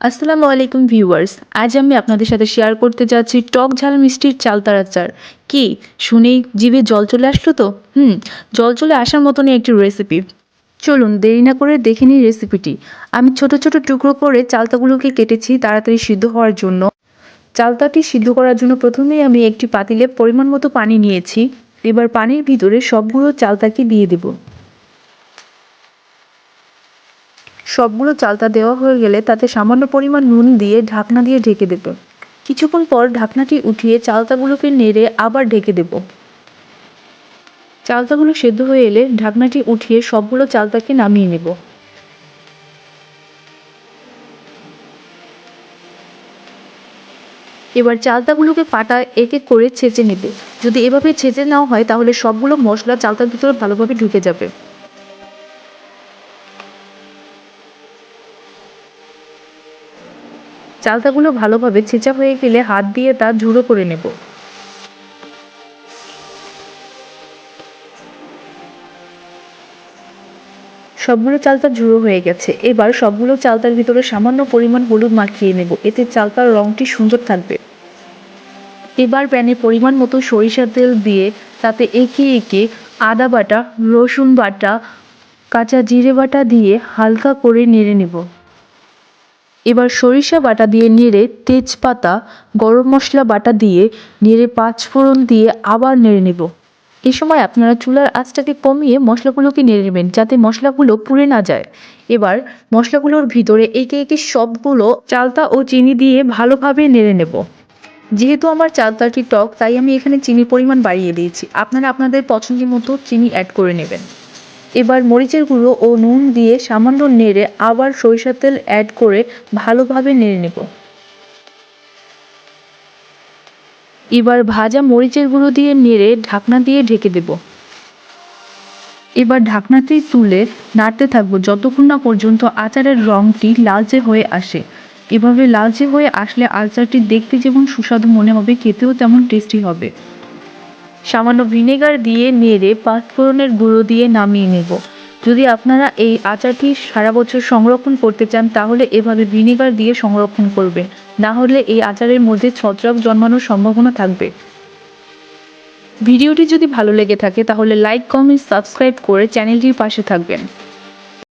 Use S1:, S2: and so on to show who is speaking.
S1: আসসালামু আলাইকুম ভিউয়ার্স। আজ আমি আপনাদের সাথে শেয়ার করতে যাচ্ছি টক ঝাল মিষ্টির চালতার আচার। কি শুনেই জিভে জল চলে আসলো তো? জল চলে আসার মতনই একটি রেসিপি। চলুন দেরি না করে দেখে নিই রেসিপিটি। আমি ছোট ছোট টুকরো করে চালতাগুলোকে কেটেছি তাড়াতাড়ি সিদ্ধ হওয়ার জন্য। চালতাটি সিদ্ধ করার জন্য প্রথমেই আমি একটি পাতিলে পরিমাণ মতো পানি নিয়েছি। এবার পানির ভিতরে সবগুলো চালতাকে দিয়ে দেব। সবগুলো চালতা দেওয়া হয়ে গেলে তাতে সামান্য পরিমাণ নুন দিয়ে ঢাকনা দিয়ে ঢেকে দেব। কিছুক্ষণ পর ঢাকনাটি উঠিয়ে চালতাগুলোকে নেড়ে আবার ঢেকে দেব। চালতাগুলো সেদ্ধ হয়ে এলে ঢাকনাটি উঠিয়ে সবগুলো চালতাকে নামিয়ে নেব। এবার চালতাগুলোকে পাটায় এক এক করে ছেঁচে নেবে। যদি এভাবে ছেঁচে নেওয়া হয় তাহলে সবগুলো মশলা চালতার ভিতরে ভালোভাবে ঢুকে যাবে। চালতাগুলো ভালোভাবে ছেঁচা হয়ে গেলে হাত দিয়ে তা ঝুড়ো করে নেব। সবগুলো চালতা ঝুড়ো হয়ে গেছে। এবার সবগুলো চালতার ভিতরে সামান্য পরিমাণ হলুদ মাখিয়ে নেব, এতে চালতার রঙটি সুন্দর থাকবে। এবার প্যানে পরিমাণ মতো সরিষার তেল দিয়ে তাতে একে একে আদা বাটা, রসুন বাটা, কাঁচা জিরে বাটা দিয়ে হালকা করে নেড়ে নেব। এবার সরিষা বাটা দিয়ে নেড়ে তেজপাতা, গরম মশলা বাটা দিয়ে নেড়ে পাঁচফোড়ন দিয়ে আবার নেড়ে নেব। এ সময় আপনারা চুলার আঁচটাকে কমিয়ে মশলাগুলোকে নেড়ে নেবেন যাতে মশলাগুলো পুড়ে না যায়। এবার মশলাগুলোর ভিতরে একে একে সবগুলো চালতা ও চিনি দিয়ে ভালোভাবে নেড়ে নেব। যেহেতু আমার চালতাটি টক তাই আমি এখানে চিনির পরিমাণ বাড়িয়ে দিয়েছি। আপনারা আপনাদের পছন্দ মতো চিনি অ্যাড করে নেবেন। এবার মরিচের গুঁড়ো ও নুন দিয়ে সামান্য নেড়ে আবার সরিষার তেল অ্যাড করে ভালোভাবে নেড়ে নেব। এবার ভাজা মরিচের গুঁড়ো দিয়ে নেড়ে ঢাকনা দিয়ে ঢেকে দেব। এবার ঢাকনাটি তুলে নাড়তে থাকবো যতক্ষণ না পর্যন্ত আচারের রঙটি লালচে হয়ে আসে। এভাবে লালচে হয়ে আসলে আচারটি দেখতে যেমন সুস্বাদু মনে হবে, খেতেও তেমন টেস্টি হবে। সামান্য ভিনেগার দিয়ে নেড়ে পাঁচফোড়নের গুঁড়ো দিয়ে নামিয়ে নেব। যদি আপনারা এই আচারটি সারা বছর সংরক্ষণ করতে চান তাহলে এভাবে ভিনেগার দিয়ে সংরক্ষণ করবেন, না হলে এই আচারের মধ্যে ছত্রাক জন্মানোর সম্ভাবনা থাকবে। ভিডিওটি যদি ভালো লেগে থাকে তাহলে লাইক, কমেন্ট, সাবস্ক্রাইব করে চ্যানেলটির পাশে থাকবেন।